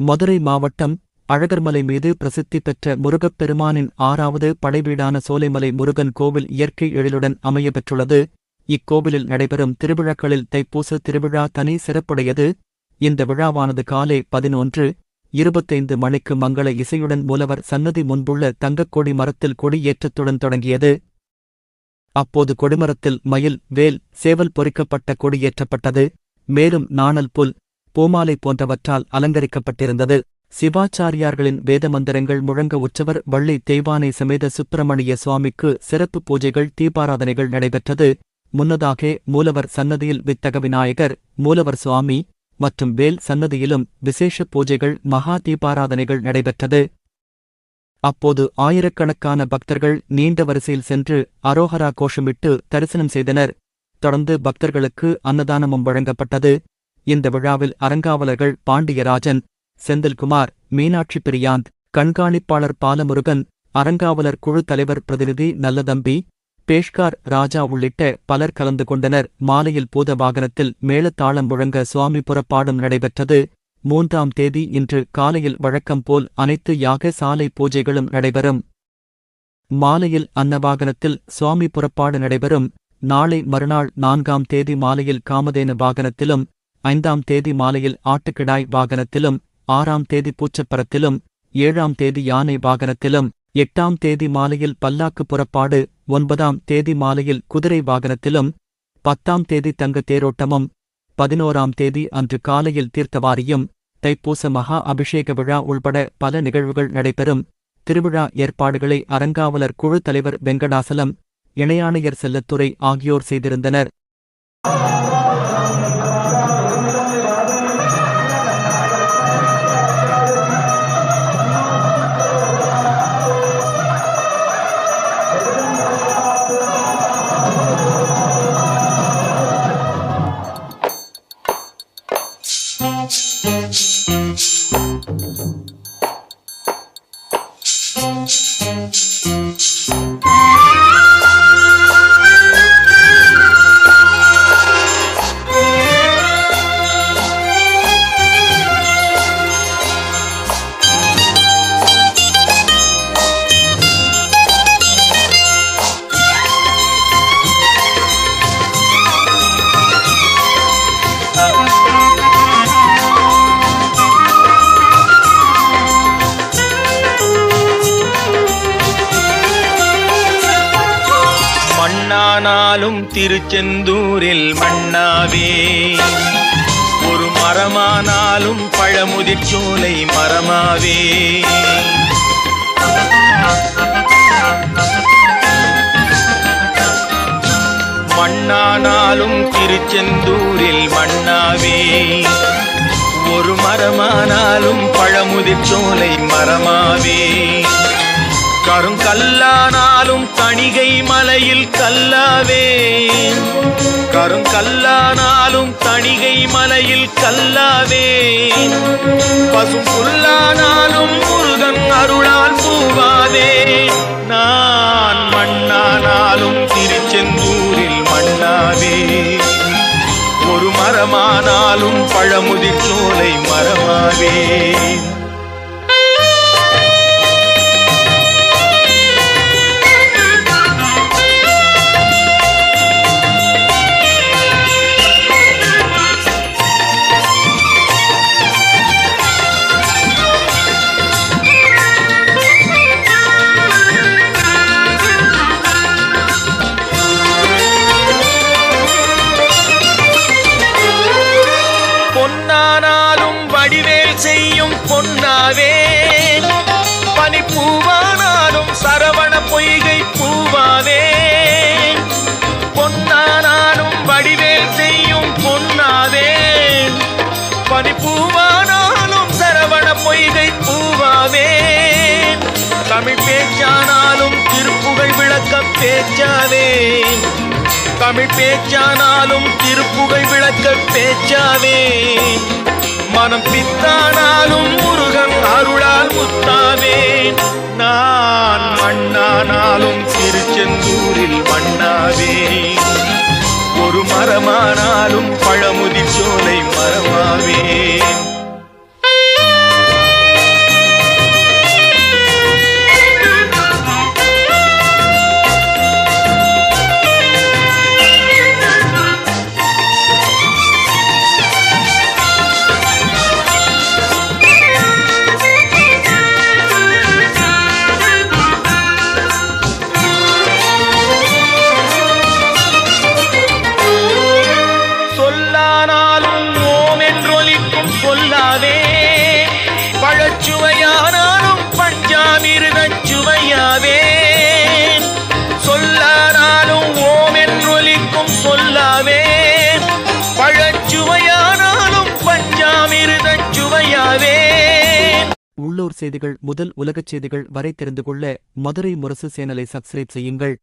மதுரை மாவட்டம் அழகர்மலை மீது பிரசித்தி பெற்ற முருகப்பெருமானின் 6வது படைவீடான சோலைமலை முருகன் கோவில் இயற்கை எழிலுடன் அமையப்பெற்றுள்ளது. இக்கோவிலில் நடைபெறும் திருவிழாக்களில் தைப்பூச திருவிழா தனி சிறப்புடையது. இந்த விழாவானது காலை 11:25 மணிக்கு மங்கள இசையுடன் மூலவர் சன்னதி முன்புள்ள தங்கக்கொடி மரத்தில் கொடியேற்றத்துடன் தொடங்கியது. அப்போது கொடிமரத்தில் மயில், வேல், சேவல் பொறிக்கப்பட்ட கொடியேற்றப்பட்டது. மேலும் நாணல் புல், பூமாலை போன்றவற்றால் அலங்கரிக்கப்பட்டிருந்தது. சிவாச்சாரியார்களின் வேதமந்திரங்கள் முழங்க உற்சவர் வள்ளி தெய்வானை சமேத சுப்பிரமணிய சுவாமிக்கு சிறப்பு பூஜைகள், தீபாராதனைகள் நடைபெற்றது. முன்னதாக மூலவர் சன்னதியில் வித்தக விநாயகர், மூலவர் சுவாமி மற்றும் வேல் சன்னதியிலும் விசேஷ பூஜைகள், மகா தீபாராதனைகள் நடைபெற்றது. அப்போது ஆயிரக்கணக்கான பக்தர்கள் நீண்ட வரிசையில் சென்று அரோஹரா கோஷமிட்டு தரிசனம் செய்தனர். தொடர்ந்து பக்தர்களுக்கு அன்னதானமும் வழங்கப்பட்டது. இந்த விழாவில் அரங்காவலர்கள் பாண்டியராஜன், செந்தில்குமார், மீனாட்சி பிரியாந்த், கண்காணிப்பாளர் பாலமுருகன், அரங்காவலர் குழு தலைவர் பிரதிநிதி நல்லதம்பி, பேஷ்கார் ராஜா உள்ளிட்ட பலர் கலந்து கொண்டனர். மாலையில் பூத வாகனத்தில் மேளதாளம் முழங்க சுவாமி புறப்பாடும் நடைபெற்றது. 3ஆம் தேதி இன்று காலையில் வழக்கம் போல் அனைத்து யாக சாலை பூஜைகளும் நடைபெறும். மாலையில் அன்னவாகனத்தில் சுவாமி புறப்பாடு நடைபெறும். நாளை மறுநாள் 4ஆம் தேதி மாலையில் காமதேனு வாகனத்திலும், 5ஆம் தேதி மாலையில் ஆட்டுக்கிடாய் வாகனத்திலும், 6ஆம் தேதி பூச்சப்பரத்திலும், 7ஆம் தேதி யானை வாகனத்திலும், 8ஆம் தேதி மாலையில் பல்லாக்கு புறப்பாடு, 9ஆம் தேதி மாலையில் குதிரை வாகனத்திலும், 10ஆம் தேதி தங்க தேரோட்டமும், 11ஆம் தேதி அன்று காலையில் தீர்த்தவாரியும், தைப்பூச மகா அபிஷேக விழா உள்பட பல நிகழ்வுகள் நடைபெறும். திருவிழா ஏற்பாடுகளை அரங்காவலர் குழு தலைவர் வெங்கடாசலம், இணையாணையர் செல்லத்துறை ஆகியோர் செய்திருந்தனர். மண்ணானாலும் திருச்செந்தூரில் மண்ணாவே, ஒரு மரமானாலும் பழமுதிர்ச்சோலை மரமாவே. மண்ணானாலும் திருச்செந்தூரில் மண்ணாவே, ஒரு மரமானாலும் பழமுதிர்ச்சோலை மரமாவே. கருங்கல்லானாலும் தணிகை மலையில் கல்லாவே, கருங்கல்லானாலும் தணிகை மலையில் கல்லாவே. பசும் புல்லானாலும் முருகன் அருளால் பூவாவே. நான் மண்ணானாலும் திருச்செந்தூரில் மண்ணாவே, ஒரு மரமானாலும் பழமுதிர்ச்சோலை மரமாவே. பொன்னானாலும் வடிவேல் செய்யும் பொன்னாவே, பனிப்பூவானாலும் சரவண பொய்கை பூவாவே. பொன்னானாலும் வடிவேல் செய்யும் பொன்னாவே, பனிப்பூவானாலும் சரவண பொய்கை பூவாவே. தமிழ் பேச்சானாலும் திருப்புகழ் விளக்க பேச்சாவே, தமிழ் பேச்சானாலும் திருப்புகழ் விளக்க பேச்சாவே. மனம் பித்தானாலும் முருகன் அருளால் முத்தாவே. நான் மண்ணானாலும் திருச்செந்தூரில் மண்ணாவே, ஒரு மரமானாலும் பழமுதிர்ச்சோலை மரமாவே. சுவையாவேன். சொல்லானாலும் ஓம் என்றொலிக்கும் சொல்லாவேன். பழச்சுவையானாலும் பஞ்சாமிர்தச் சுவையாவேன். உள்ளூர் செய்திகள் முதல் உலகச் செய்திகள் வரை தெரிந்து கொள்ள மதுரை முரசு சேனலை சப்ஸ்கிரைப் செய்யுங்கள்.